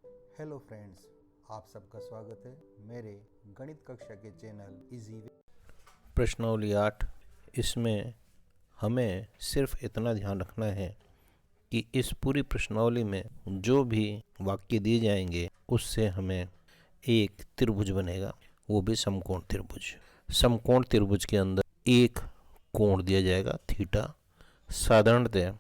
Hello friends, आप सबका स्वागत है मेरे गणित कक्षा के चैनल इजी। प्रश्नावली 8। इसमें हमें सिर्फ इतना ध्यान रखना है कि इस पूरी प्रश्नावली में जो भी वाक्य दिए जाएंगे उससे हमें एक त्रिभुज बनेगा, वो भी समकोण त्रिभुज। समकोण त्रिभुज के अंदर एक कोण दिया जाएगा थीटा। साधारणतः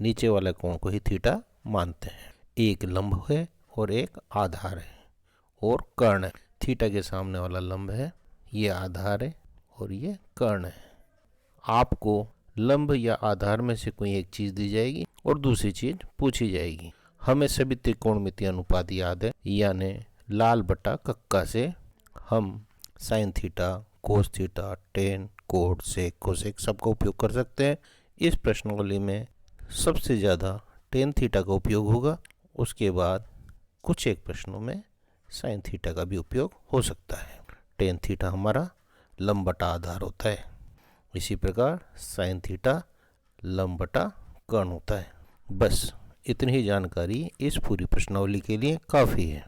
नीचे वाले कोण को ही थीटा मानते हैं। एक लंब है और एक आधार है और कर्ण है। थीटा के सामने वाला लंब है, ये आधार है और ये कर्ण है। आपको लंब या आधार में से कोई एक चीज दी जाएगी और दूसरी चीज पूछी जाएगी। हमें सभी त्रिकोणमितीय अनुपात याद है, यानी लाल बटा कक्का से हम sine theta, cos theta, tan, cot, sec, cosec सबका उपयोग कर सकते हैं। इस प्रश्नावली में सबसे ज़्यादा टेन थीटा का उपयोग होगा। उसके बाद कुछ एक प्रश्नों में साइन थीटा का भी उपयोग हो सकता है। टेन थीटा हमारा लंब बटा आधार होता है, इसी प्रकार साइन थीटा लंब बटा कर्ण होता है। बस इतनी ही जानकारी इस पूरी प्रश्नावली के लिए काफ़ी है।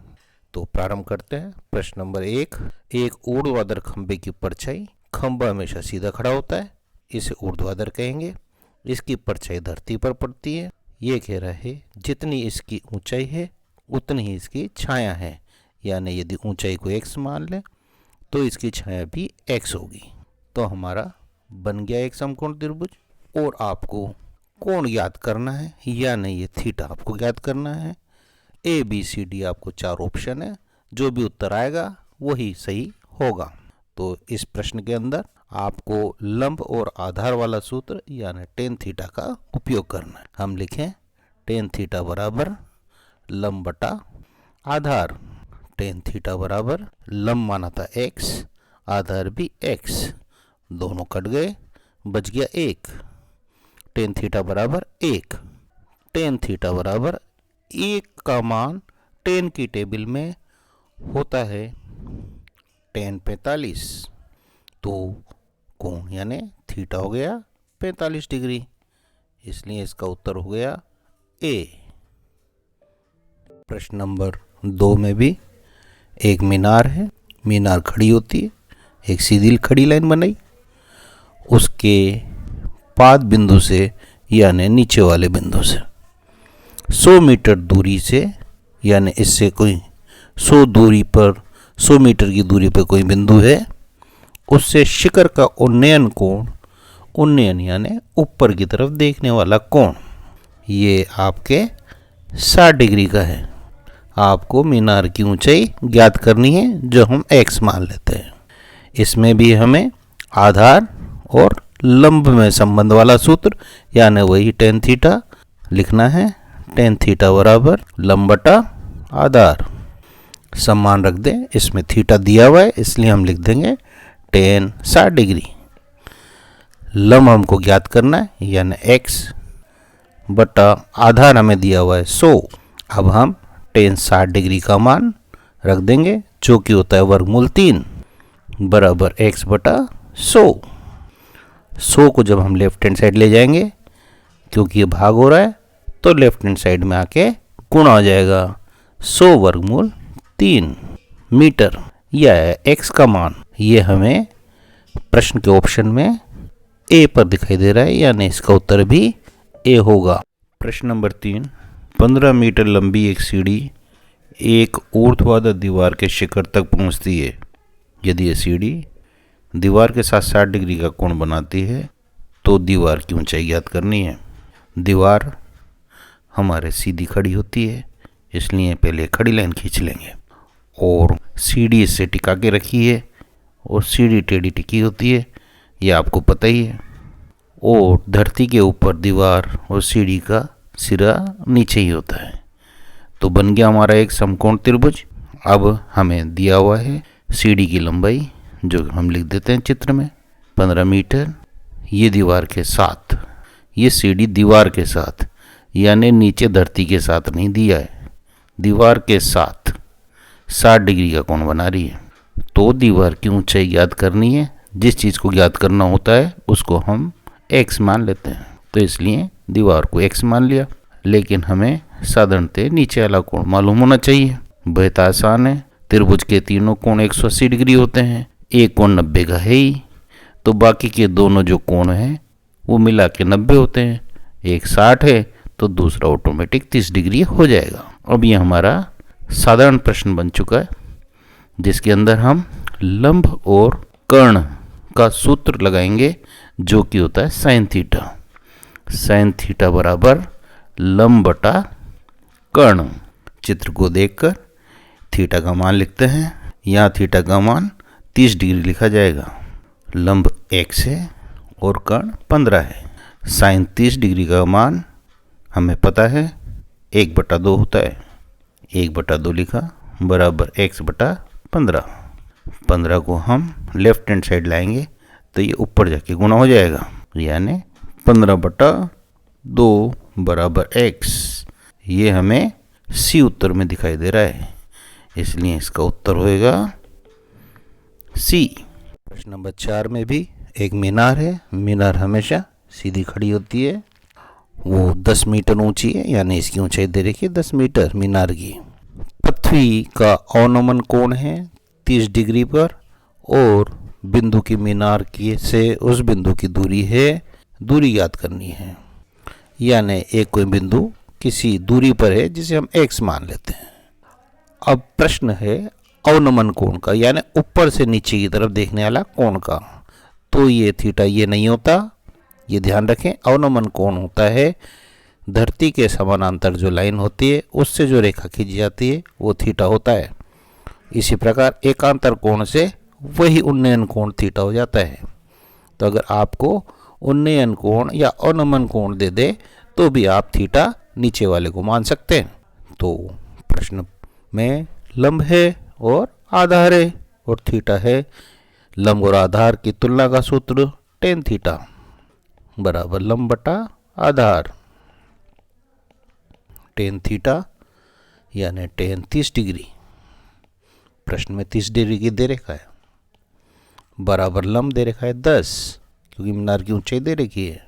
तो प्रारंभ करते हैं। प्रश्न नंबर 1। एक ऊर्ध्वाधर खंभे की परछाई, खंभा हमेशा सीधा खड़ा होता है, इसे ऊर्ध्वाधर कहेंगे। इसकी परछाई धरती पर पड़ती है। ये कह रहा है जितनी इसकी ऊंचाई है उतनी ही इसकी छाया है, यानी यदि ऊंचाई को x मान लें तो इसकी छाया भी x होगी। तो हमारा बन गया एक समकोण त्रिभुज। और आपको कोण ज्ञात करना है, यानी ये थीटा आपको ज्ञात करना है। A B C D आपको 4 ऑप्शन है, जो भी उत्तर आएगा वही सही होगा। तो इस प्रश्न के अंदर आपको लंब और आधार वाला सूत्र यानी टेन थीटा का उपयोग करना है। हम लिखें टेन थीटा बराबर लंब बटा आधार। टेन थीटा बराबर लंब माना था x, आधार भी x, दोनों कट गए, बच गया 1। टेन थीटा बराबर 1। टेन थीटा बराबर 1 का मान टेन की टेबल में होता है टेन 45। तो कोण यानी थीटा हो गया 45 डिग्री, इसलिए इसका उत्तर हो गया ए। प्रश्न नंबर 2 में भी एक मीनार है, मीनार खड़ी होती है, एक सीधी खड़ी लाइन बनाई, उसके पाद बिंदु से यानी नीचे वाले बिंदु से 100 मीटर दूरी से, यानी इससे कोई 100 मीटर की दूरी पर कोई बिंदु है, उससे शिखर का उन्नयन कोण, उन्नयन यानी ऊपर की तरफ देखने वाला कोण, ये आपके 60 डिग्री का है। आपको मीनार की ऊंचाई ज्ञात करनी है, जो हम x मान लेते हैं। इसमें भी हमें आधार और लंब में संबंध वाला सूत्र यानी वही टेन थीटा लिखना है। टेन थीटा बराबर लंब बटा आधार। सम्मान रख दें, इसमें थीटा दिया हुआ है इसलिए हम लिख देंगे टेन 60 डिग्री। लंब हमको ज्ञात करना है यानी x बटा आधार हमें दिया हुआ है 100। अब हम टेन 60 डिग्री का मान रख देंगे, जो कि होता है वर्गमूल 3 बराबर x बटा 100। 100 को जब हम लेफ्ट हैंड साइड ले जाएंगे, क्योंकि ये भाग हो रहा है, तो लेफ्ट हैंड साइड में आके गुणा हो जाएगा। 100 वर्गमूल 3 मीटर। यह है x का मान। ये हमें प्रश्न के ऑप्शन में ए पर दिखाई दे रहा है, यानी इसका उत्तर भी ए होगा। प्रश्न नंबर 3। 15 मीटर लंबी एक सीढ़ी एक ऊर्ध्वाधर दीवार के शिखर तक पहुंचती है। यदि यह सीढ़ी दीवार के साथ 60 डिग्री का कोण बनाती है तो दीवार की ऊंचाई ज्ञात करनी है। दीवार हमारे सीधी खड़ी होती है, इसलिए पहले खड़ी लाइन खींच लेंगे और सीढ़ी इससे टिका के रखी है और सीढ़ी टेढ़ी टिकी होती है, यह आपको पता ही है। और धरती के ऊपर दीवार और सीढ़ी का सिरा नीचे ही होता है। तो बन गया हमारा एक समकोण त्रिभुज। अब हमें दिया हुआ है सीढ़ी की लंबाई, जो हम लिख देते हैं चित्र में 15 मीटर। ये दीवार के साथ, ये सीढ़ी दीवार के साथ यानी नीचे धरती के साथ नहीं दिया है, दीवार के साथ 60 डिग्री का कोण बना रही है। तो दीवार की ऊंचाई ज्ञात करनी है। जिस चीज़ को ज्ञात करना होता है उसको हम x मान लेते हैं, तो इसलिए दीवार को x मान लिया। लेकिन हमें साधारणतः नीचे वाला कोण मालूम होना चाहिए। बहुत आसान है। त्रिभुज के तीनों कोण 180 डिग्री होते हैं। एक कोण 90 का है ही, तो बाकी के दोनों जो कोण हैं वो मिला के 90 होते हैं। एक 60 है तो दूसरा ऑटोमेटिक 30 डिग्री हो जाएगा। अब ये हमारा साधारण प्रश्न बन चुका है, जिसके अंदर हम लंब और कर्ण का सूत्र लगाएंगे, जो कि होता है साइन थीटा। साइन थीटा बराबर लंब बटा कर्ण। चित्र को देखकर थीटा का मान लिखते हैं। यहाँ थीटा का मान 30 डिग्री लिखा जाएगा। लंब x है और कर्ण 15 है। साइन 30 डिग्री का मान हमें पता है 1/2 होता है। 1/2 लिखा बराबर x/15। 15 को हम लेफ्ट हैंड साइड लाएंगे तो ये ऊपर जाके गुणा हो जाएगा, यानी 15/2 बराबर x। ये हमें सी उत्तर में दिखाई दे रहा है, इसलिए इसका उत्तर होएगा सी। प्रश्न नंबर 4 में भी एक मीनार है। मीनार हमेशा सीधी खड़ी होती है। वो 10 मीटर ऊंची है, यानी इसकी ऊंचाई दे रखी है 10 मीटर मीनार की। पृथ्वी का अवनमन कोण है 30 डिग्री पर, और बिंदु की मीनार की से उस बिंदु की दूरी याद करनी है। यानी एक कोई बिंदु किसी दूरी पर है जिसे हम x मान लेते हैं। अब प्रश्न है अवनमन कोण का, यानी ऊपर से नीचे की तरफ देखने वाला कोण का। तो ये थीटा ये नहीं होता, ये ध्यान रखें। अवनमन कोण होता है धरती के समानांतर जो लाइन होती है उससे जो रेखा खींची जाती है वो थीटा होता है। इसी प्रकार एकांतर कोण से वही उन्नयन कोण थीटा हो जाता है। तो अगर आपको उन्नयन कोण या अवनमन कोण दे दे तो भी आप थीटा नीचे वाले को मान सकते हैं। तो प्रश्न में लंब है और आधार है और थीटा है। लंब और आधार की तुलना का सूत्र tan थीटा बराबर लंब बटा आधार। tan थीटा यानी tan 30 डिग्री, प्रश्न में 30 डिग्री की दे रखा है, बराबर लंब दे रखा है 10, क्योंकि मीनार की ऊंचाई दे रखी है,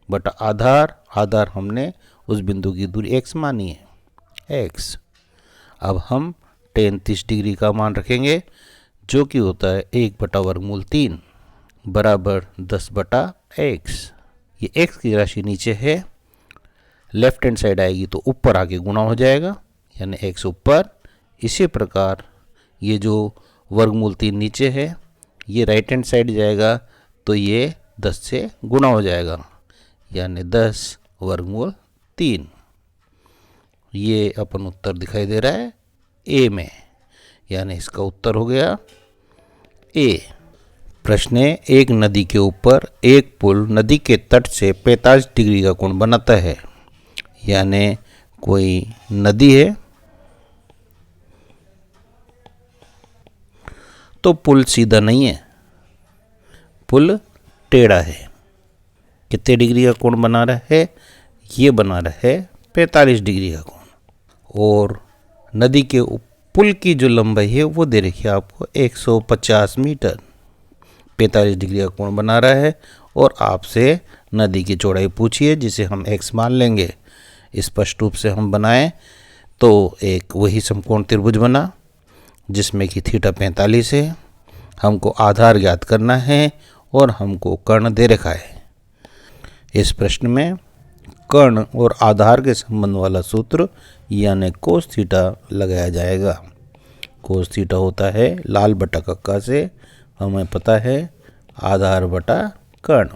बटा आधार हमने उस बिंदु की दूरी x मानी है x। अब हम tan 30 डिग्री का मान रखेंगे, जो कि होता है 1/√3 बराबर 10/x। ये x की राशि नीचे है, लेफ्ट हैंड साइड आएगी तो ऊपर आके गुणा हो जाएगा, यानी x ऊपर। इसी प्रकार ये जो वर्गमूल 3 नीचे है ये राइट हैंड साइड जाएगा तो ये 10 से गुणा हो जाएगा, यानी 10√3। ये अपन उत्तर दिखाई दे रहा है ए में, यानी इसका उत्तर हो गया ए। प्रश्न है एक नदी के ऊपर एक पुल नदी के तट से 45 डिग्री का कोण बनाता है। यानी कोई नदी है तो पुल सीधा नहीं है, पुल टेढ़ा है। कितने डिग्री का कोण बना रहा है? ये बना रहा है 45 डिग्री का कोण। और नदी के पुल की जो लंबाई है वो दे रखी है आपको 150 मीटर। 45 डिग्री का कोण बना रहा है और आपसे नदी की चौड़ाई पूछिए, जिसे हम x मान लेंगे। स्पष्ट रूप से हम बनाएं तो एक वही समकोण त्रिभुज बना जिसमें कि थीटा 45 है। हमको आधार ज्ञात करना है और हमको कर्ण दे रखा है। इस प्रश्न में कर्ण और आधार के संबंध वाला सूत्र यानी कोस थीटा लगाया जाएगा। कोस थीटा होता है लाल बटा कक्का से, हमें पता है आधार बटा कर्ण।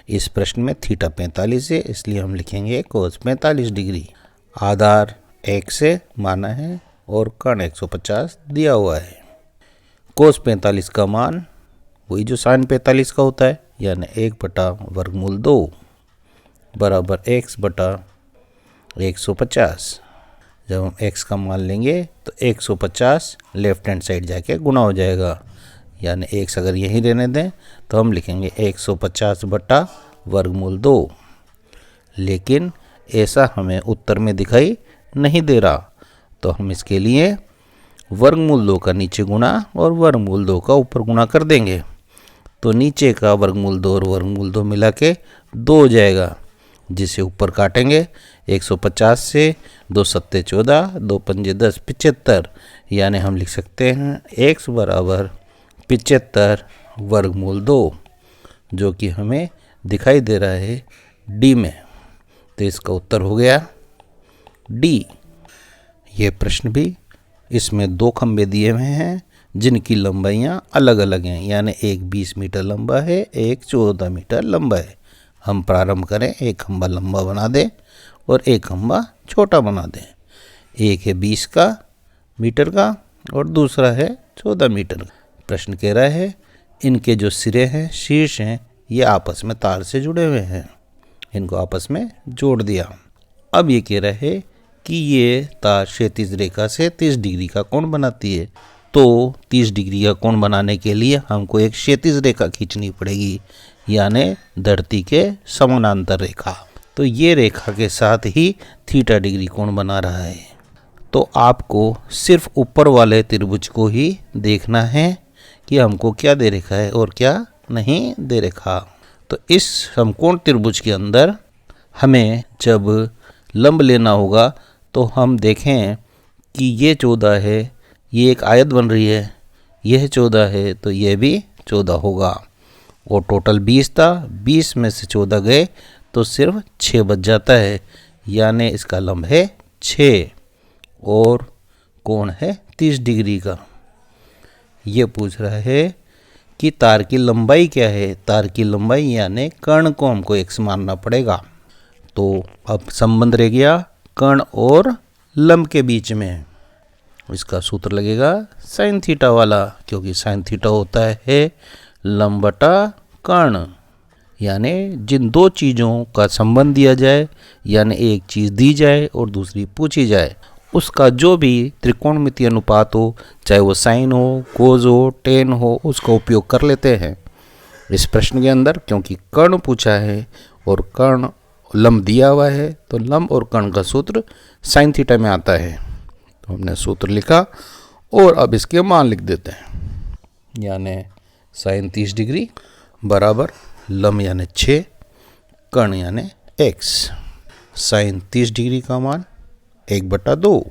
इस प्रश्न में थीटा 45 है, इसलिए हम लिखेंगे कोस 45 डिग्री। आधार x से माना है और कर्ण 150 दिया हुआ है। कोस 45 का मान वही जो साइन 45 का होता है, यानी 1/√2 बराबर x बटा 150। जब हम x का मान लेंगे तो 150 लेफ्ट हैंड साइड जाके गुणा हो जाएगा, यानी x अगर यहीं रहने दें तो हम लिखेंगे 150/√2। लेकिन ऐसा हमें उत्तर में दिखाई नहीं दे रहा, तो हम इसके लिए वर्गमूल 2 का नीचे गुणा और वर्गमूल 2 का ऊपर गुणा कर देंगे। तो नीचे का वर्गमूल 2 और वर्गमूल 2 मिला के 2 हो जाएगा जिसे ऊपर काटेंगे 150 से 2 सत्ते 14, 2 पंजे 10, 75, यानी हम लिख सकते हैं x बराबर 75 वर्गमूल 2, जो कि हमें दिखाई दे रहा है डी में। तो इसका उत्तर हो गया डी। ये प्रश्न भी, इसमें 2 खंबे दिए हुए हैं जिनकी लंबाइयाँ अलग अलग हैं, यानी एक 20 मीटर लंबा है, एक 14 मीटर लंबा है। हम प्रारंभ करें, एक खंबा लंबा बना दें और एक खंबा छोटा बना दें। एक है 20 मीटर का और दूसरा है 14 मीटर का। प्रश्न कह रहा है इनके जो सिरे हैं, शीर्ष हैं, ये आपस में तार से जुड़े हुए हैं। इनको आपस में जोड़ दिया। अब ये कह रहा है कि ये तार क्षैतिज रेखा से 30 डिग्री का कोण बनाती है। तो 30 डिग्री का कोण बनाने के लिए हमको एक क्षैतिज रेखा खींचनी पड़ेगी, यानी धरती के समानांतर रेखा। तो ये रेखा के साथ ही थीटा डिग्री कोण बना रहा है। तो आपको सिर्फ ऊपर वाले त्रिभुज को ही देखना है कि हमको क्या दे रखा है और क्या नहीं दे रखा। तो इस समकोण त्रिभुज के अंदर हमें जब लंब लेना होगा तो हम देखें कि ये 14 है, ये एक आयत बन रही है, यह 14 है तो यह भी 14 होगा। और टोटल 20 था, 20 में से 14 गए तो सिर्फ 6 बच जाता है, यानी इसका लंब है 6 और कोण है 30 डिग्री का। ये पूछ रहा है कि तार की लंबाई क्या है। तार की लंबाई यानी कर्ण को हमको x मानना पड़ेगा। तो अब संबंध रह गया कर्ण और लंब के बीच में। इसका सूत्र लगेगा साइन थीटा वाला, क्योंकि साइन थीटा होता है लंब बटा कर्ण। यानी जिन दो चीज़ों का संबंध दिया जाए, यानी एक चीज़ दी जाए और दूसरी पूछी जाए, उसका जो भी त्रिकोणमितीय अनुपात हो, चाहे वो साइन हो, कोस हो, टेन हो, उसका उपयोग कर लेते हैं इस प्रश्न के अंदर। क्योंकि कर्ण पूछा है और कर्ण लंब दिया हुआ है, तो लंब और कर्ण का सूत्र साइन थीटा में आता है। तो हमने सूत्र लिखा और अब इसके मान लिख देते हैं। यानी साइन 30 डिग्री बराबर लंब यानी 6, कर्ण यानी x। साइन 30 डिग्री का मान 1/2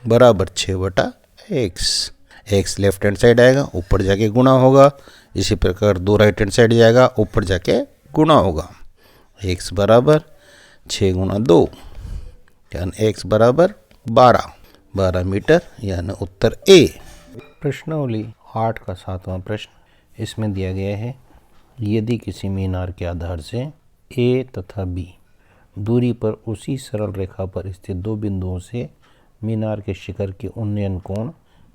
बराबर 6/x। x left hand side आएगा, ऊपर जाके गुणा होगा। इसी प्रकार 2 राइट हैंड साइड जाएगा, ऊपर जाके गुणा होगा। x बराबर 6 × 2 यानी x बराबर 12 मीटर, यानी उत्तर ए। प्रश्नावली 8 का 7वां प्रश्न इसमें दिया गया है, यदि किसी मीनार के आधार से ए तथा बी दूरी पर उसी सरल रेखा पर स्थित 2 बिंदुओं से मीनार के शिखर के उन्नयन कोण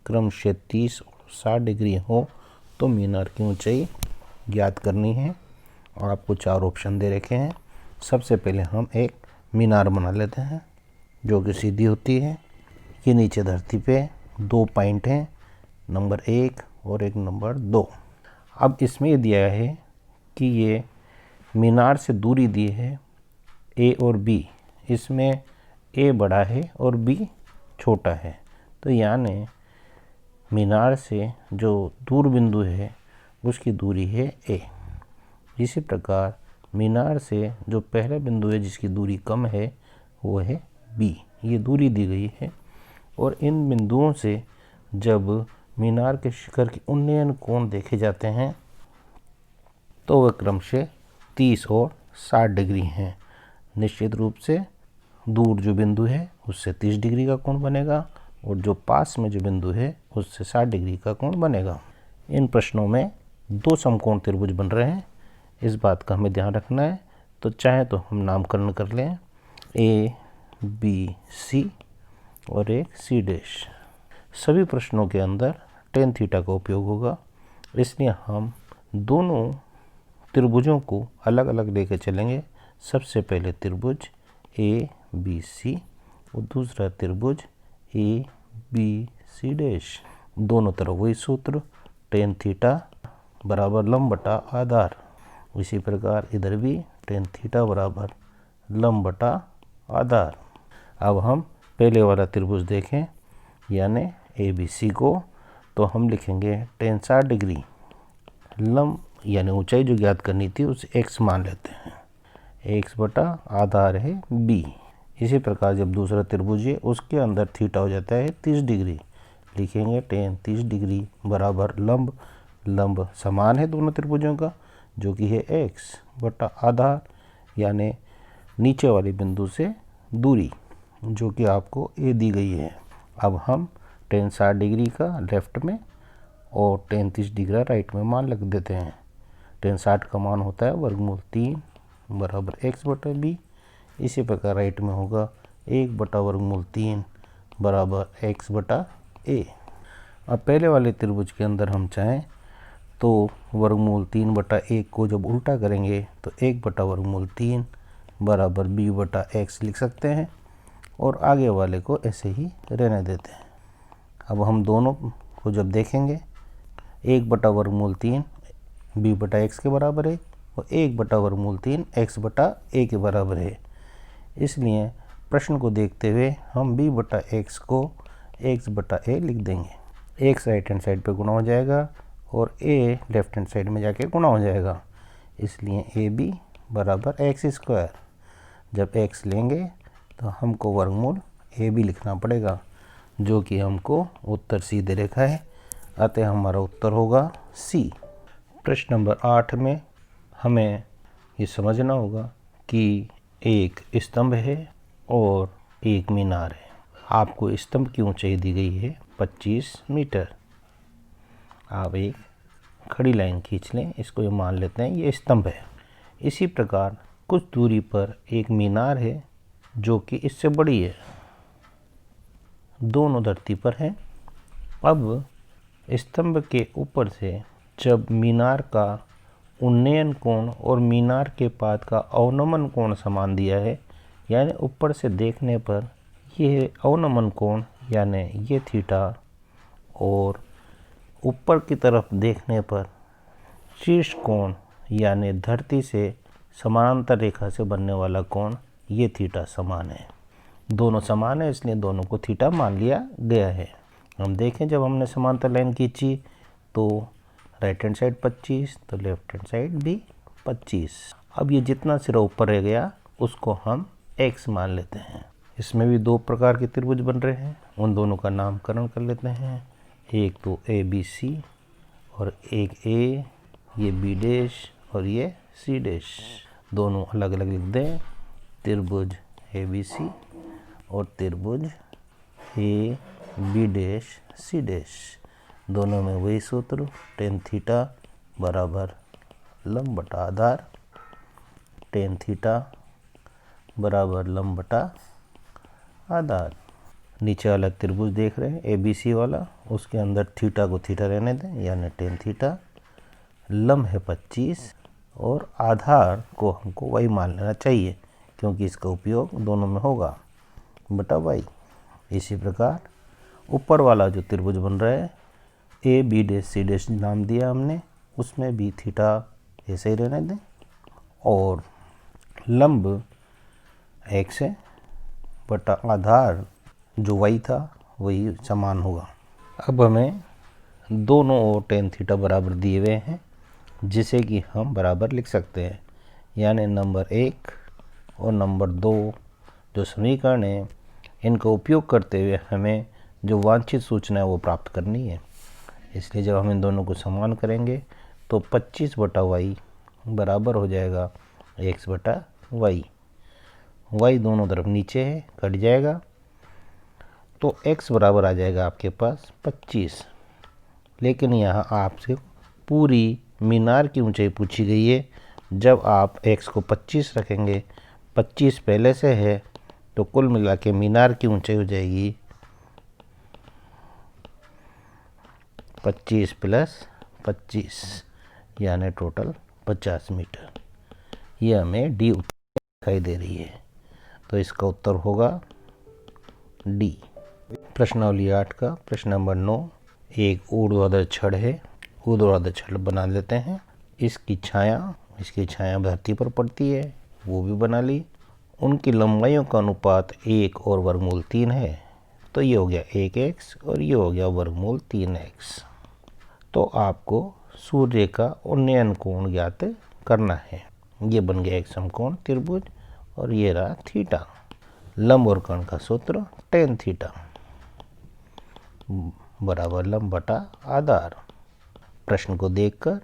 क्रमशः 30 और 60 डिग्री हो तो मीनार की ऊंचाई ज्ञात करनी है। और आपको 4 ऑप्शन दे रखे हैं। सबसे पहले हम एक मीनार बना लेते हैं जो कि सीधी होती है। ये नीचे धरती पे 2 पॉइंट हैं, नंबर 1 और एक नंबर 2। अब इसमें ये दिया है कि ये मीनार से दूरी दी है ए और बी। इसमें ए बड़ा है और बी छोटा है, तो यानी मीनार से जो दूर बिंदु है उसकी दूरी है ए। इसी प्रकार मीनार से जो पहला बिंदु है जिसकी दूरी कम है वो है बी। ये दूरी दी गई है और इन बिंदुओं से जब मीनार के शिखर के उन्नयन कोण देखे जाते हैं तो वह क्रमशः 30 और 60 डिग्री हैं। निश्चित रूप से दूर जो बिंदु है उससे 30 डिग्री का कोण बनेगा और जो पास में जो बिंदु है उससे 60 डिग्री का कोण बनेगा। इन प्रश्नों में 2 समकोण त्रिभुज बन रहे हैं, इस बात का हमें ध्यान रखना है। तो चाहे तो हम नामकरण कर लें ए बी सी और एक सी डैश। सभी प्रश्नों के अंदर टेन थीटा का उपयोग होगा, इसलिए हम दोनों त्रिभुजों को अलग अलग लेकर चलेंगे। सबसे पहले त्रिभुज ए बी सी और दूसरा त्रिभुज ए बी सी डैश। दोनों तरफ वही सूत्र टेन थीटा बराबर लंब बटा आधार। इसी प्रकार इधर भी टेन थीटा बराबर लंब बटा आधार। अब हम पहले वाला त्रिभुज देखें यानी ए बी सी को, तो हम लिखेंगे टेन 60 डिग्री। लंब यानी ऊंचाई जो ज्ञात करनी थी उसे x मान लेते हैं। एक्स बटा आधार है बी। इसी प्रकार जब दूसरा त्रिभुज है उसके अंदर थीटा हो जाता है 30 डिग्री, लिखेंगे tan 30 डिग्री बराबर लंब, लंब समान है दोनों त्रिभुजों का जो कि है एक्स बटा आधार यानी नीचे वाले बिंदु से दूरी जो कि आपको ए दी गई है। अब हम tan 60 डिग्री का लेफ्ट में और tan 30 डिग्री राइट में मान रख देते हैं। tan 60 का मान होता है वर्गमूल 3 बराबर एक्स बटा बी। इसी प्रकार राइट में होगा 1 बटा वर्गमूल 3 बराबर एक्स बटा ए। अब पहले वाले त्रिभुज के अंदर हम चाहें तो वर्गमूल 3 बटा 1 को जब उल्टा करेंगे तो 1 बटा वर्गमूल 3 बराबर बी बटा एक्स लिख सकते हैं और आगे वाले को ऐसे ही रहने देते हैं। अब हम दोनों को जब देखेंगे 1 बटा वर्गमूल 3 बी बटा एक्स के बराबर है और 1 बटा वर्गमूल 3 एक्स बटा ए के बराबर है। इसलिए प्रश्न को देखते हुए हम b बटा एक्स को x बटा ए लिख देंगे। x राइट हैंड साइड पे गुणा हो जाएगा और a लेफ्ट हैंड साइड में जाके गुणा हो जाएगा। इसलिए ए बी बराबर एक्स स्क्वायर। जब x लेंगे तो हमको वर्गमूल ए बी लिखना पड़ेगा जो कि हमको उत्तर सीधे रेखा है, अतः हमारा उत्तर होगा सी। प्रश्न नंबर 8 में हमें ये समझना होगा कि एक स्तंभ है और एक मीनार है। आपको स्तंभ की ऊंचाई दी गई है 25 मीटर। आप एक खड़ी लाइन खींच लें, इसको ये मान लेते हैं ये स्तंभ है। इसी प्रकार कुछ दूरी पर एक मीनार है जो कि इससे बड़ी है, दोनों धरती पर हैं। अब स्तंभ के ऊपर से जब मीनार का उन्नयन कोण और मीनार के पाद का अवनमन कोण समान दिया है, यानी ऊपर से देखने पर ये अवनमन कोण यानी ये थीटा और ऊपर की तरफ देखने पर शीर्ष कोण यानी धरती से समानांतर रेखा से बनने वाला कोण ये थीटा समान है। दोनों समान है इसलिए दोनों को थीटा मान लिया गया है। हम देखें जब हमने समांतर लाइन खींची तो राइट हैंड साइड 25 तो लेफ्ट हैंड साइड भी 25। अब ये जितना सिरा ऊपर रह गया उसको हम x मान लेते हैं। इसमें भी दो प्रकार के त्रिभुज बन रहे हैं, उन दोनों का नामकरण कर लेते हैं। एक तो ए बी सी और एक ए, ये बी डैश और ये सी डैश, दोनों अलग अलग लिख दें। त्रिभुज ए बी सी और त्रिभुज A B dash C dash, दोनों में वही सूत्र tan थीटा बराबर लंब बटा आधार, tan थीटा बराबर लंब बटा आधार। नीचे वाला त्रिभुज देख रहे हैं ए बी सी वाला, उसके अंदर थीटा को थीटा रहने दें यानी tan थीटा, लंब है 25 और आधार को हमको y मान लेना चाहिए क्योंकि इसका उपयोग दोनों में होगा बटा y। इसी प्रकार ऊपर वाला जो त्रिभुज बन रहा है A B dash C dash नाम दिया हमने, उसमें भी थीटा ऐसे ही रहने दें और लंब x है बटा आधार जो y था वही समान होगा। अब हमें दोनों ओर tan थीटा बराबर दिए हुए हैं जिसे कि हम बराबर लिख सकते हैं, यानी नंबर 1 और नंबर 2 जो समीकरण है इनका उपयोग करते हुए हमें जो वांछित सूचना है वो प्राप्त करनी है। इसलिए जब हम इन दोनों को समान करेंगे तो 25 बटा वाई बराबर हो जाएगा x बटा वाई। y दोनों तरफ नीचे है, कट जाएगा तो x बराबर आ जाएगा आपके पास 25। लेकिन यहाँ आपसे पूरी मीनार की ऊंचाई पूछी गई है। जब आप x को 25 रखेंगे, 25 पहले से है तो कुल मिला के मीनार की ऊंचाई हो जाएगी 25 प्लस 25 यानी टोटल 50 मीटर। ये हमें डी दिखाई दे रही है तो इसका उत्तर होगा डी। प्रश्नावली 8 का प्रश्न नंबर 9, एक ऊर्ध्वाधर छड़ है, ऊर्ध्वाधर छड़ बना लेते हैं। इसकी छाया धरती पर पड़ती है, वो भी बना ली। उनकी लंबाइयों का अनुपात 1 और वर्गमूल 3 है, तो ये हो गया 1x और ये हो गया वर्गमूल 3x। तो आपको सूर्य का उन्नयन कोण ज्ञात करना है। ये बन गया एक समकोण त्रिभुज और ये रहा थीटा। लंब और कर्ण का सूत्र tan थीटा बराबर लंब बटा आधार। प्रश्न को देखकर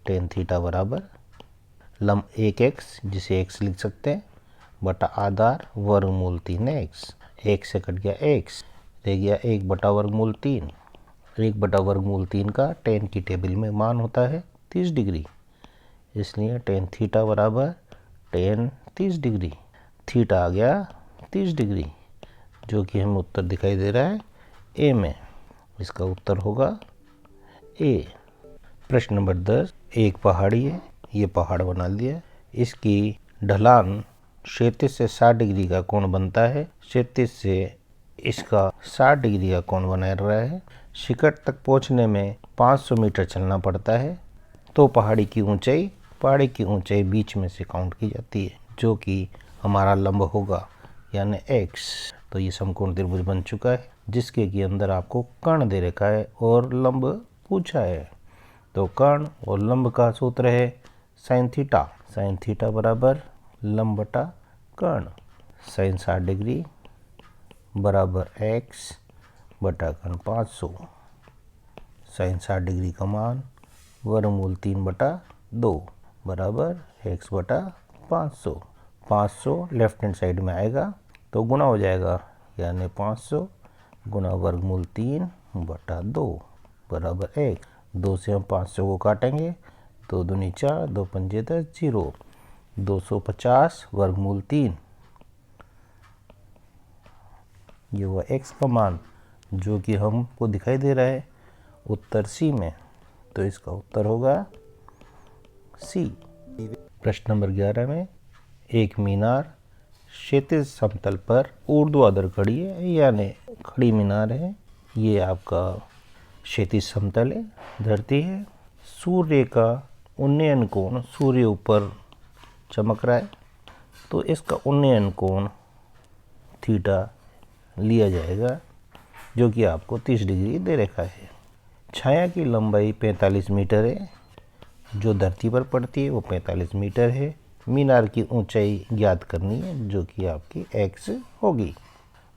tan थीटा बराबर लंब 1x, जिसे x लिख सकते हैं, बटा आधार वर्गमूल 3x। 1 से कट गया x, रह गया 1 बटा वर्गमूल 3। 1 बटा वर्गमूल 3 का tan की टेबल में मान होता है 30 डिग्री, इसलिए tan थीटा बराबर tan 30 डिग्री। थीटा आ गया 30 डिग्री, जो कि हमें उत्तर दिखाई दे रहा है ए में। इसका उत्तर होगा ए। प्रश्न नंबर 10, एक पहाड़ी है, ये पहाड़ बना लिया, इसकी ढलान क्षैतिज से 60 डिग्री का कोण बनता है, क्षैतिज से इसका 60 डिग्री का कोण बना रहा है। शिखर तक पहुंचने में 500 मीटर चलना पड़ता है, तो पहाड़ी की ऊंचाई बीच में से काउंट की जाती है, जो कि हमारा लंब होगा यानी x। तो ये समकोण त्रिभुज बन चुका है, जिसके कि अंदर आपको कर्ण दे रखा है और लंब पूछा है। तो कर्ण और लंब का सूत्र है sin थीटा। sin थीटा बराबर लंब बटा कर्ण। sin 60 डिग्री बराबर x बटा कर्ण 500। sin 60 डिग्री का मान वर्गमूल 3 बटा 2 बराबर x बटा 500। 500 लेफ्ट हैंड साइड में आएगा तो गुना हो जाएगा, यानी 500 गुना वर्गमूल 3 बटा 2 बराबर 1। 2 से हम 500 को काटेंगे, 2 दूनी 4, 2 पंजे 10, 0। 250 वर्गमूल 3, ये हुआ x का मान, जो कि हमको दिखाई दे रहा है उत्तर सी में। तो इसका उत्तर होगा सी। प्रश्न नंबर 11 में, एक मीनार क्षैतिज समतल पर ऊर्ध्वाधर खड़ी है, यानी खड़ी मीनार है। ये आपका क्षैतिज समतल है, धरती है। सूर्य का उन्नयन कोण सूर्य ऊपर चमक रहा है, तो इसका उन्नयन कोण थीटा लिया जाएगा, जो कि आपको 30 डिग्री दे रखा है। छाया की लंबाई 45 मीटर है, जो धरती पर पड़ती है वो 45 मीटर है। मीनार की ऊंचाई ज्ञात करनी है, जो कि आपकी x होगी।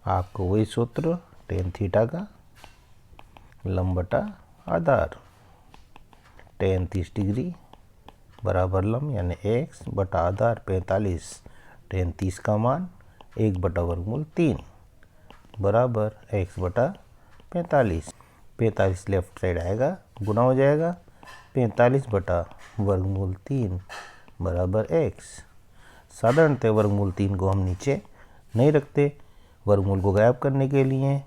आपको वही सूत्र tan थीटा का लंब बटा आधार। tan 30 डिग्री बराबर लंब यानी x बटा आधार 45। tan 30 का मान 1 बटा वर्गमूल 3 बराबर x बटा 45। 45 लेफ्ट साइड आएगा, गुना हो जाएगा, 45 बटा वर्गमूल 3 बराबर x। साधारणतः वर्गमूल 3 को हम नीचे नहीं रखते, वर्गमूल को गायब करने के लिए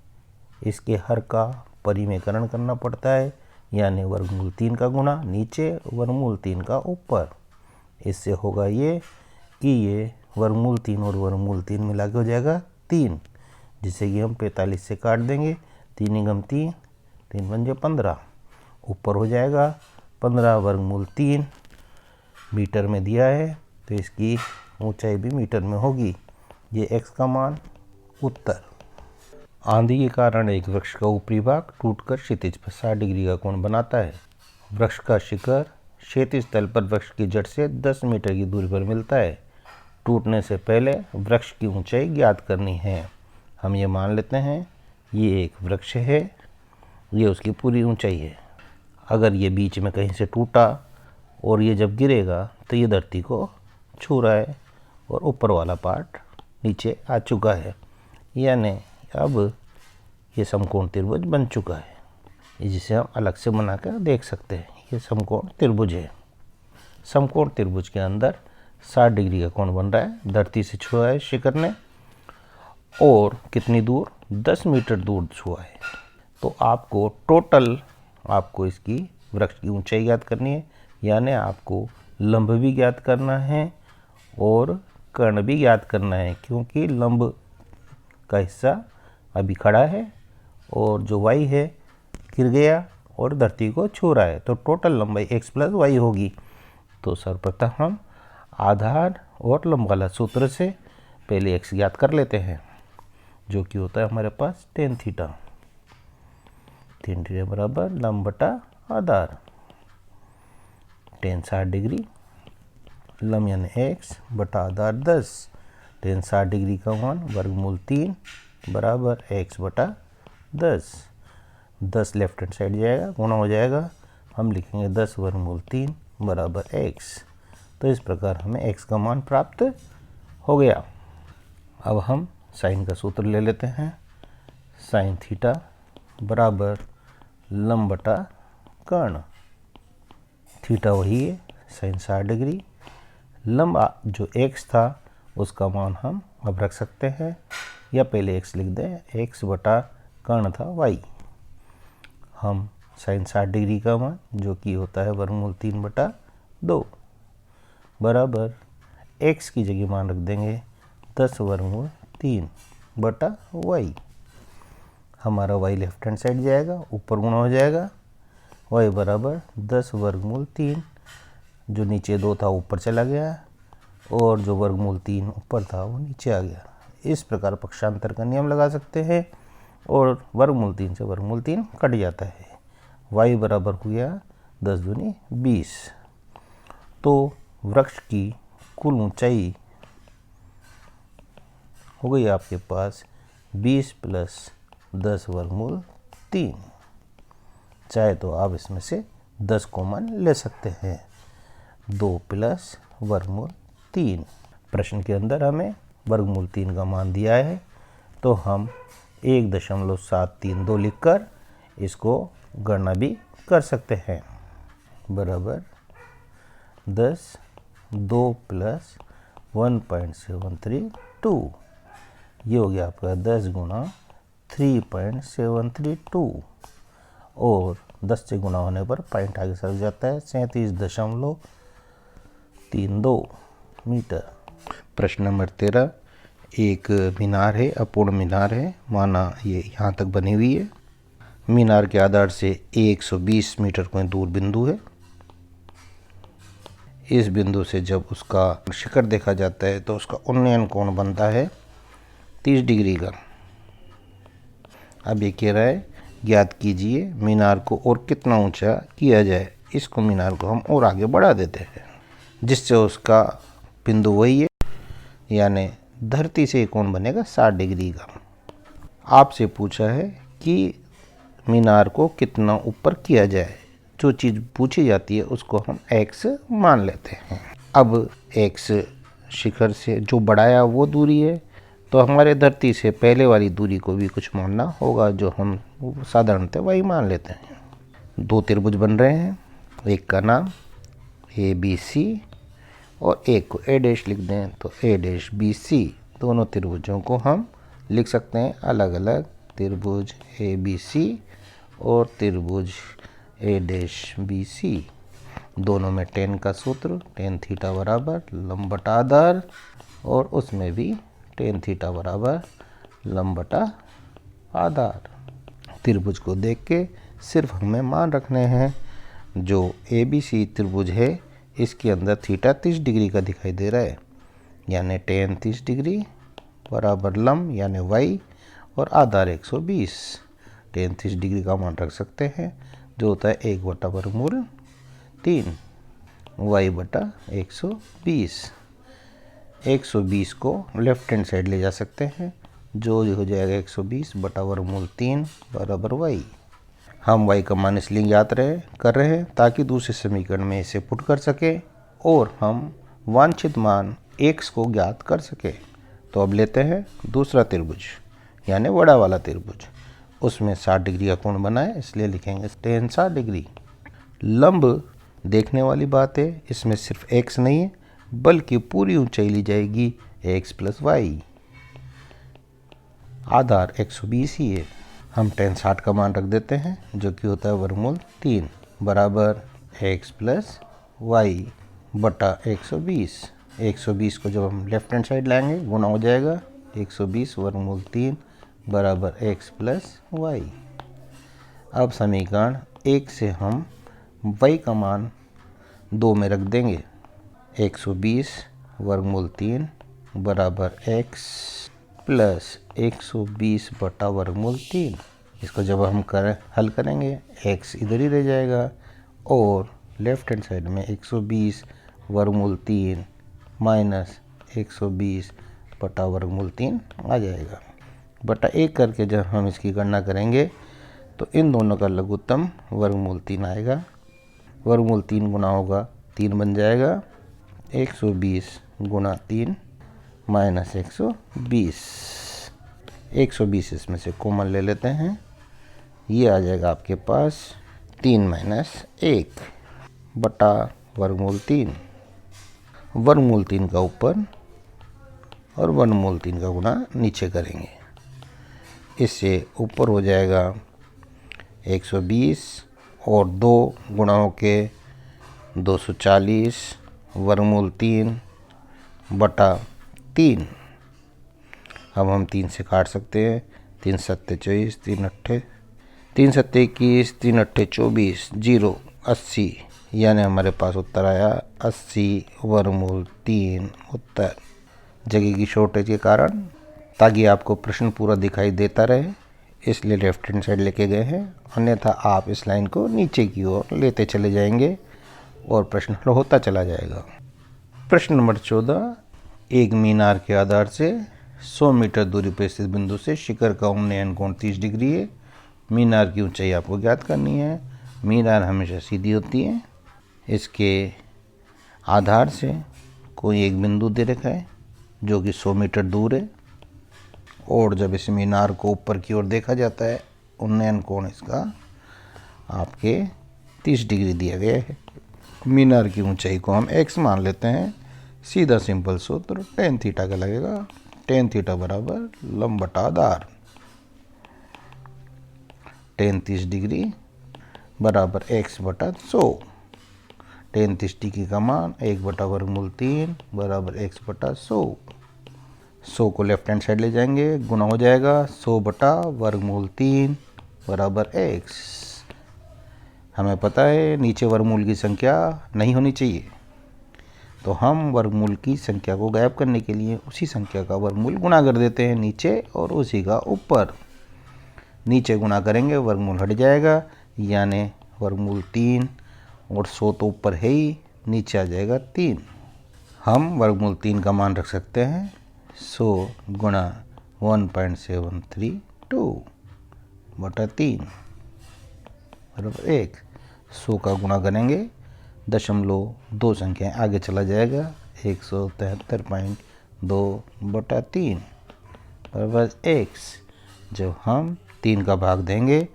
इसके हर का परिमेयकरण करना पड़ता है, यानी वर्गमूल 3 का गुना नीचे, वर्गमूल 3 का ऊपर। इससे होगा ये कि ये वर्गमूल 3 और वर्गमूल 3 मिला के हो जाएगा 3, जिसे कि हम 45 से काट देंगे, 3 × 3, 3 पंजे 15, ऊपर हो जाएगा 15 वर्गमूल 3 मीटर में दिया है, तो इसकी ऊंचाई भी मीटर में होगी। ये x का मान उत्तर। आंधी के कारण एक वृक्ष का ऊपरी भाग टूटकर क्षैतिज पर 60 डिग्री का कोण बनाता है। वृक्ष का शिखर क्षैतिज तल पर वृक्ष की जड़ से 10 मीटर की दूरी पर मिलता है। टूटने से पहले वृक्ष की ऊंचाई ज्ञात करनी है। हम ये मान लेते हैं ये एक वृक्ष है, ये उसकी पूरी ऊंचाई है। अगर ये बीच में कहीं से टूटा और ये जब गिरेगा तो ये धरती को छू रहा है और ऊपर वाला पार्ट नीचे आ चुका है, यानी अब ये समकोण त्रिभुज बन चुका है, जिसे हम अलग से बनाकर देख सकते हैं। ये समकोण त्रिभुज है। समकोण त्रिभुज के अंदर 60 डिग्री का कोण बन रहा है, धरती से छुआ है शिखर ने, और कितनी दूर, 10 मीटर दूर छुआ है। तो आपको टोटल इसकी वृक्ष की ऊंचाई ज्ञात करनी है, यानी आपको लंब भी ज्ञात करना है और कर्ण भी ज्ञात करना है, क्योंकि लंब का हिस्सा अभी खड़ा है और जो y है गिर गया और धरती को छू रहा है, तो टोटल लंबाई x + y होगी। तो सर्वप्रथम हम आधार और लंब वाला सूत्र से पहले x ज्ञात कर लेते हैं, जो कि होता है हमारे पास tan थीटा। tan थीटा बराबर लंब बटा आधार। tan 60 डिग्री लम यानी x बटा आधार 10, टेन 60 डिग्री का मान वर्गमूल 3 बराबर x बटा 10। 10 लेफ्ट हैंड साइड जाएगा, गुणा हो जाएगा, हम लिखेंगे 10 वर्गमूल 3 बराबर x। तो इस प्रकार हमें x का मान प्राप्त हो गया। अब हम साइन का सूत्र ले लेते हैं। साइन थीटा बराबर लम बटा कर्ण। थीटा वही है साइन 60 डिग्री। लंब जो x था उसका मान हम अब रख सकते हैं, या पहले x लिख दें, x बटा कर्ण था y। हम साइन 60 डिग्री का मान जो कि होता है वर्गमूल 3 बटा 2 बराबर x की जगह मान रख देंगे 10 वर्गमूल 3 बटा y। हमारा y लेफ्ट हैंड साइड जाएगा, ऊपर गुणा हो जाएगा, y बराबर 10 वर्गमूल 3, जो नीचे 2 था ऊपर चला गया और जो वर्गमूल 3 ऊपर था वो नीचे आ गया। इस प्रकार पक्षांतर का नियम लगा सकते हैं और वर्गमूल 3 से वर्गमूल 3 कट जाता है। y बराबर हो गया 10 दूनी 20। तो वृक्ष की कुल ऊंचाई हो गई आपके पास 20 प्लस 10 वर्गमूल 3। चाहे तो आप इसमें से 10 कॉमन ले सकते हैं। 2 प्लस वर्गमूल 3। प्रश्न के अंदर हमें वर्गमूल 3 का मान दिया है, तो हम 1.732 लिखकर इसको गणना भी कर सकते हैं। बराबर 10, 2 प्लस 1.732, ये हो गया आपका 10 गुना 3.732 और 10 से गुना होने पर पॉइंट आगे सर जाता है 37.32 मीटर। प्रश्न नंबर 13, एक मीनार है, अपूर्ण मीनार है, माना ये यहाँ तक बनी हुई है। मीनार के आधार से 120 मीटर कोई दूर बिंदु है। इस बिंदु से जब उसका शिखर देखा जाता है तो उसका उन्नयन कोण बनता है 30 डिग्री का। अब ये कह रहा है ज्ञात कीजिए मीनार को और कितना ऊंचा किया जाए। इसको मीनार को हम और आगे बढ़ा देते हैं, जिससे उसका बिंदु वही है, यानी धरती से कोण बनेगा 60 डिग्री का। आपसे पूछा है कि मीनार को कितना ऊपर किया जाए। जो चीज़ पूछी जाती है उसको हम x मान लेते हैं। अब x शिखर से जो बढ़ाया वो दूरी है, तो हमारे धरती से पहले वाली दूरी को भी कुछ मानना होगा, जो हम साधारणतः वही मान लेते हैं। 2 त्रिभुज बन रहे हैं, एक का नाम ABC और एक को A डैश लिख दें तो A डैश BC। दोनों त्रिभुजों को हम लिख सकते हैं अलग अलग, त्रिभुज ABC और त्रिभुज A डैश BC। दोनों में tan का सूत्र tan थीटा बराबर लंब बटा आधार, और उसमें भी tan थीटा बराबर लंब बटा आधार। त्रिभुज को देख के सिर्फ हमें मान रखने हैं। जो ABC त्रिभुज है इसके अंदर थीटा 30 डिग्री का दिखाई दे रहा है, यानी tan 30 डिग्री बराबर लंब यानी y और आधार 120। tan 30 डिग्री का मान रख सकते हैं, जो होता है 1 बटा वर्गमूल 3 y बटा 120। 120 को लेफ्ट हैंड साइड ले जा सकते हैं, जो हो जाएगा 120 बटा वर्गमूल 3 बराबर y। हम y का मान इसलिए याद कर रहे हैं ताकि दूसरे समीकरण में इसे पुट कर सके और हम वांछित मान x को ज्ञात कर सके। तो अब लेते हैं दूसरा त्रिभुज, यानी बड़ा वाला त्रिभुज। उसमें 60 डिग्री का कोण बना है, इसलिए लिखेंगे tan 60 डिग्री। लंब देखने वाली बात है, इसमें सिर्फ x नहीं है बल्कि पूरी ऊंचाई ली जाएगी x प्लस y। आधार 120 ही है, हम tan 60 का मान रख देते हैं, जो कि होता है वर्गमूल 3 बराबर x प्लस y बटा 120। 120 को जब हम लेफ्ट हैंड साइड लाएंगे गुना हो जाएगा 120 वर्गमूल 3 बराबर x प्लस y। अब समीकरण 1 से हम y का मान 2 में रख देंगे। 120 वर्गमूल 3 बराबर x प्लस 120 बटा वर्गमूल 3। इसको जब हम हल करेंगे x इधर ही रह जाएगा और लेफ्ट हैंड साइड में 120 वर्गमूल 3 माइनस 120 बटा वर्गमूल 3 आ जाएगा। बटा 1 करके जब हम इसकी गणना करेंगे तो इन दोनों का लघुत्तम वर्गमूल 3 आएगा। वर्गमूल 3 गुना होगा 3 बन जाएगा 120 गुना 3 माइनस 120। 120 इसमें से कॉमन ले लेते हैं, ये आ जाएगा आपके पास 3 माइनस 1 बटा वर्गमूल 3। वर्गमूल 3 का ऊपर और वर्गमूल 3 का गुणा नीचे करेंगे। इससे ऊपर हो जाएगा 120 और 2 गुणा होके 240 वर्गमूल 3 बटा 3। अब हम 3 से काट सकते हैं। 3 सत्ते 24, 3 सत्ते 21, 3 अट्ठे 24, 0 80, यानी हमारे पास उत्तर आया 80 वर्गमूल 3 उत्तर। जगह की शॉर्टेज के कारण, ताकि आपको प्रश्न पूरा दिखाई देता रहे, इसलिए लेफ्ट हैंड साइड लेके गए हैं, अन्यथा आप इस लाइन को नीचे की ओर लेते चले जाएंगे और प्रश्न हल होता चला जाएगा। प्रश्न नंबर 14, एक मीनार के आधार से 100 मीटर दूरी पर स्थित बिंदु से शिखर का उन्नयन कोण 30 डिग्री है। मीनार की ऊंचाई आपको ज्ञात करनी है। मीनार हमेशा सीधी होती है। इसके आधार से कोई एक बिंदु दे रखा है जो कि 100 मीटर दूर है, और जब इस मीनार को ऊपर की ओर देखा जाता है, उन्नयन कोण इसका आपके 30 डिग्री दिया गया है। मीनार की ऊंचाई को हम x मान लेते हैं। सीधा सिंपल सूत्र tan थीटा का लगेगा। tan थीटा बराबर लंब बटा आधार। tan 30 डिग्री बराबर x बटा 100। tan 30 डिग्री का मान 1 बटा वर्गमूल 3 बराबर x बटा 100। 100 को लेफ्ट हैंड साइड ले जाएंगे, गुना हो जाएगा 100 बटा वर्गमूल 3 बराबर x। हमें पता है नीचे वर्गमूल की संख्या नहीं होनी चाहिए, तो हम वर्गमूल की संख्या को गायब करने के लिए उसी संख्या का वर्गमूल गुणा कर देते हैं नीचे और उसी का ऊपर। नीचे गुणा करेंगे वर्गमूल हट जाएगा, यानी वर्गमूल 3 और 100 तो ऊपर है ही, नीचे आ जाएगा 3। हम वर्गमूल 3 का मान रख सकते हैं 100 गुणा 1.732 बटा 3 बराबर 1। 100 का गुणा करेंगे, दशमलव 2 संख्याएं आगे चला जाएगा, 173.2 बटा 3 बराबर x। जब हम 3 का भाग देंगे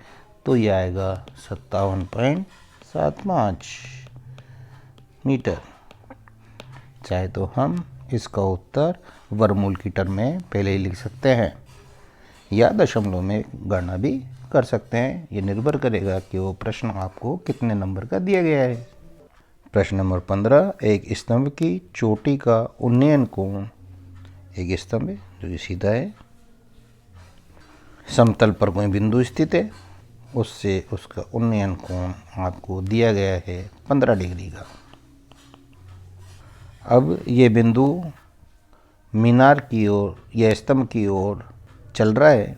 तो ये आएगा 57.75 मीटर। चाहे तो हम इसका उत्तर वर्गमूल की टर्म में पहले ही लिख सकते हैं या दशमलव में गणना भी कर सकते हैं। ये निर्भर करेगा कि वो प्रश्न आपको कितने नंबर का दिया गया है। प्रश्न नंबर 15, एक स्तंभ की चोटी का उन्नयन कोण, एक स्तंभ है जो कि सीधा है, समतल पर कोई बिंदु स्थित है, उससे उसका उन्नयन कोण आपको दिया गया है 15 डिग्री का। अब ये बिंदु मीनार की ओर या स्तंभ की ओर चल रहा है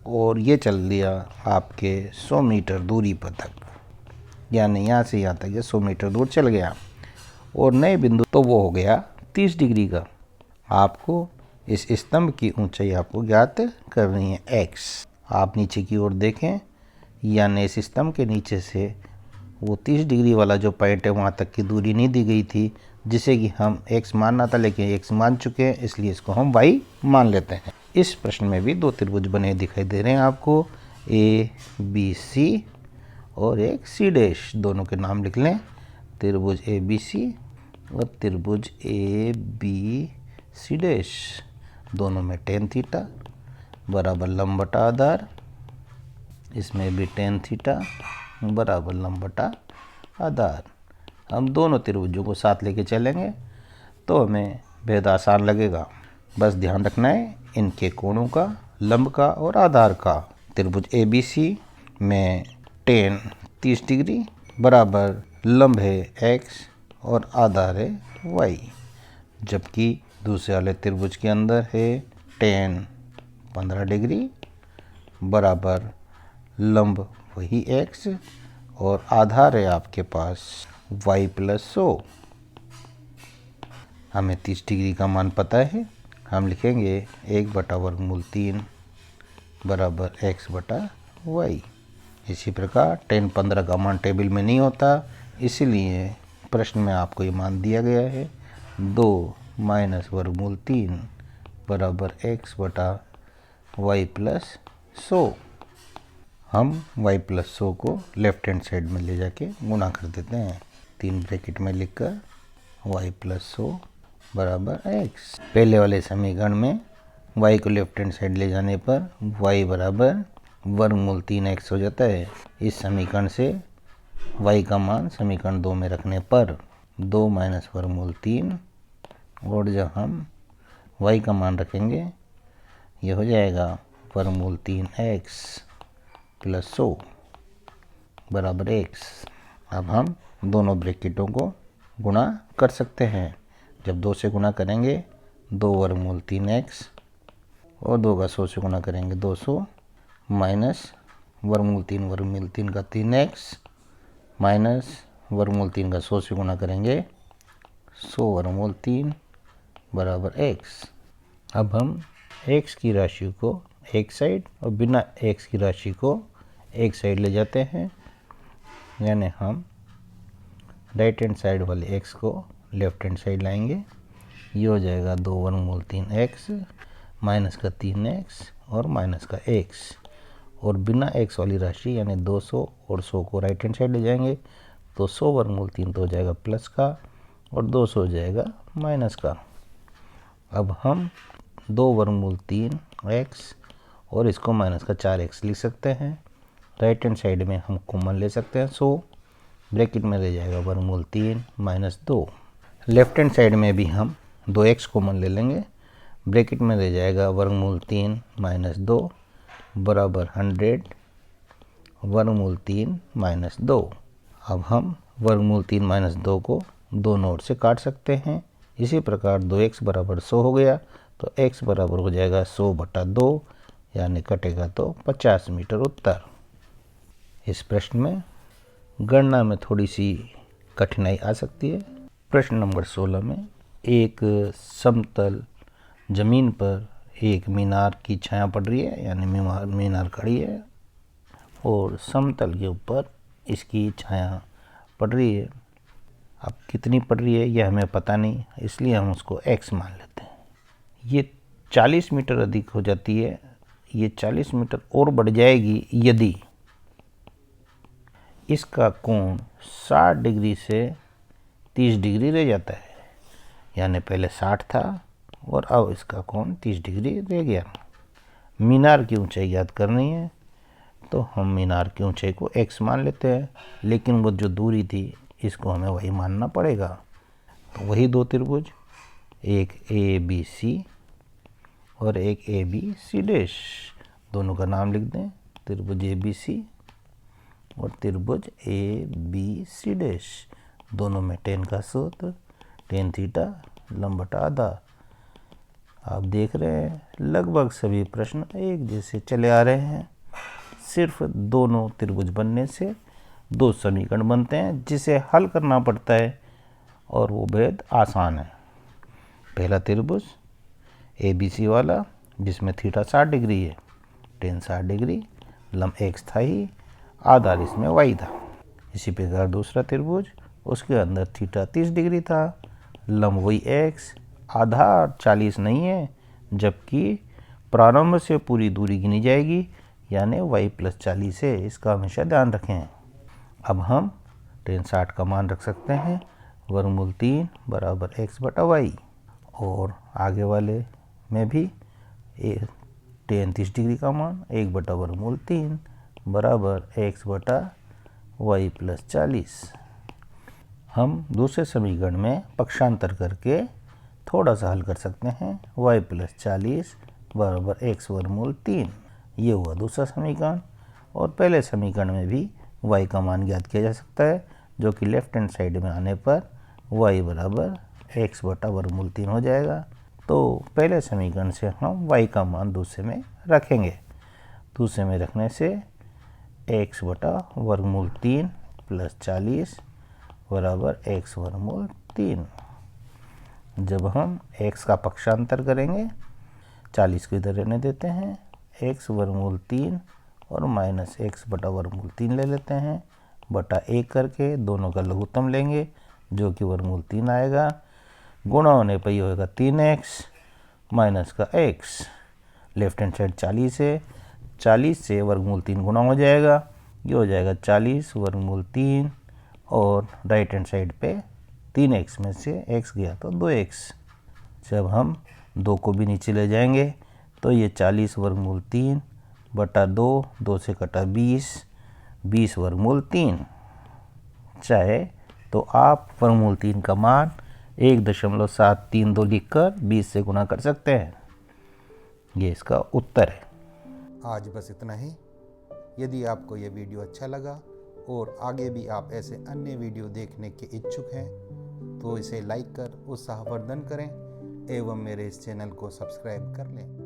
और ये चल दिया आपके 100 मीटर दूरी पर तक, यानी यहाँ से यहाँ तक ये 100 मीटर दूर चल गया, और नए बिंदु तो वो हो गया 30 डिग्री का। आपको इस स्तंभ की ऊंचाई आपको ज्ञात करनी है x। आप नीचे की ओर देखें, यानी इस स्तंभ के नीचे से वो 30 डिग्री वाला जो पॉइंट है वहाँ तक की दूरी नहीं दी गई थी, जिसे कि हम x मानना था, लेकिन x मान चुके हैं, इसलिए इसको हम y मान लेते हैं। इस प्रश्न में भी 2 त्रिभुज बने दिखाई दे रहे हैं आपको, ABC और एक C'। दोनों के नाम लिख लें, त्रिभुज ABC और त्रिभुज ABC'। दोनों में tan थीटा बराबर लंब बटा आधार, इसमें भी tan थीटा बराबर लंब बटा आधार। हम दोनों त्रिभुजों को साथ लेके चलेंगे तो हमें बेहद आसान लगेगा। बस ध्यान रखना है इनके कोणों का, लंब का और आधार का। त्रिभुज ABC में tan 30 डिग्री बराबर लंब है x और आधार है y, जबकि दूसरे वाले त्रिभुज के अंदर है tan 15 डिग्री बराबर लंब वही x और आधार है आपके पास y + 100। हमें 30 डिग्री का मान पता है, हम लिखेंगे 1/√3 बराबर x/y। इसी प्रकार tan 15 का मान टेबल में नहीं होता, इसीलिए प्रश्न में आपको ये मान दिया गया है 2 - √3 बराबर x/y प्लस 100। हम y प्लस 100 को लेफ्ट हैंड साइड में ले जाके गुणा कर देते हैं, 3 ब्रैकेट में लिखकर y प्लस 100 बराबर x। पहले वाले समीकरण में y को लेफ्ट हैंड साइड ले जाने पर y बराबर √3x हो जाता है। इस समीकरण से y का मान समीकरण 2 में रखने पर 2 - √3, और जब हम y का मान रखेंगे यह हो जाएगा √3x प्लस 100 बराबर x। अब हम दोनों ब्रैकेटों को गुणा कर सकते हैं। जब 2 से गुणा करेंगे 2 √3x, और 2 का 100 से गुणा करेंगे 200, माइनस √3 का 3x, माइनस √3 का 100 से गुणा करेंगे 100 √3 बराबर x। अब हम x की राशि को एक साइड और बिना x की राशि को एक साइड ले जाते हैं, यानी हम राइट हैंड साइड वाले x को लेफ्ट हैंड साइड लाएंगे। ये हो जाएगा 2 √3x, माइनस का 3x और माइनस का x, और बिना x वाली राशि यानी 200 और 100 को राइट हैंड साइड ले जाएंगे तो 100 √3 तो हो जाएगा प्लस का और 200 हो जाएगा माइनस का। अब हम 2 √3x और इसको माइनस का 4x लिख सकते हैं। राइट हैंड साइड में हम कॉमन ले सकते हैं 100, ब्रैकेट में रह जाएगा √3 माइनस 2। लेफ्ट हैंड साइड में भी हम 2x कॉमन ले लेंगे, ब्रैकेट में रह जाएगा √3 माइनस 2 बराबर 100 √3 माइनस 2। अब हम √3 माइनस 2 को दोनों ओर से काट सकते हैं। इसी प्रकार 2x बराबर 100 हो गया तो x बराबर हो जाएगा 100/2, यानी कटेगा तो 50 मीटर उत्तर। इस प्रश्न में गणना में थोड़ी सी कठिनाई आ सकती है। प्रश्न नंबर 16 में एक समतल जमीन पर एक मीनार की छाया पड़ रही है, यानी मीनार खड़ी है और समतल के ऊपर इसकी छाया पड़ रही है। अब कितनी पड़ रही है यह हमें पता नहीं, इसलिए हम उसको x मान लेते हैं। ये 40 मीटर अधिक हो जाती है, ये 40 मीटर और बढ़ जाएगी यदि इसका कोण 60 डिग्री से 30 डिग्री रह जाता है, यानी पहले 60 था और अब इसका कोण 30 डिग्री रह गया। मीनार की ऊंचाई याद करनी है तो हम मीनार की ऊंचाई को x मान लेते हैं, लेकिन वो जो दूरी थी इसको हमें वही मानना पड़ेगा। तो वही दो त्रिभुज, एक ABC और एक ABC', दोनों का नाम लिख दें, त्रिभुज ABC और त्रिभुज ABC'। दोनों में tan का सूत्र tan थीटा लंब/आधा। आप देख रहे हैं लगभग सभी प्रश्न एक जैसे चले आ रहे हैं। सिर्फ दोनों त्रिभुज बनने से दो समीकरण बनते हैं जिसे हल करना पड़ता है, और वो बेहद आसान है। पहला त्रिभुज ABC वाला जिसमें थीटा 60 डिग्री है, tan 60 डिग्री, लंब x था ही, आधार इसमें y था। इसी प्रकार दूसरा त्रिभुज, उसके अंदर थीटा 30 डिग्री था, लंब वही x, आधार 40 नहीं है, जबकि प्रारंभ से पूरी दूरी गिनी जाएगी, यानी y + 40 है। इसका हमेशा ध्यान रखें। अब हम tan 60 का मान रख सकते हैं √3 बराबर x/y, और आगे वाले में भी tan 30 डिग्री का मान 1/√3 बराबर x/y + 40। हम दूसरे समीकरण में पक्षांतर करके थोड़ा सा हल कर सकते हैं। y + 40 बराबर x√3, ये हुआ दूसरा समीकरण। और पहले समीकरण में भी y का मान ज्ञात किया जा सकता है, जो कि लेफ्ट हैंड साइड में आने पर y बराबर x/√3 हो जाएगा। तो पहले समीकरण से हम y का मान दूसरे में रखेंगे। दूसरे में रखने से x/√3 + 40 बराबर x√3। जब हम x का पक्षांतर करेंगे 40 को इधर रहने देते हैं, x वर्गमूल 3 और माइनस x बटा वर्गमूल 3 ले लेते हैं, बटा 1 करके दोनों का लघुत्तम लेंगे जो कि वर्गमूल 3 आएगा, गुणा होने पर ये होगा 3x माइनस का x, लेफ्ट हैंड साइड 40 है, 40 से वर्गमूल 3 गुणा हो जाएगा, ये हो जाएगा 40 वर्गमूल 3 और राइट हैंड साइड पे 3x में से x गया तो 2x। जब हम 2 को भी नीचे ले जाएंगे तो ये 40 वर्गमूल 3 बटा 2, 2 से कटा 20, 20 वर्गमूल 3। चाहे तो आप वर्गमूल 3 का मान 1.732 लिखकर 20 से गुणा कर सकते हैं। ये इसका उत्तर है। आज बस इतना ही। यदि आपको ये वीडियो अच्छा लगा और आगे भी आप ऐसे अन्य वीडियो देखने के इच्छुक हैं तो इसे लाइक कर उत्साहवर्धन करें एवं मेरे इस चैनल को सब्सक्राइब कर लें।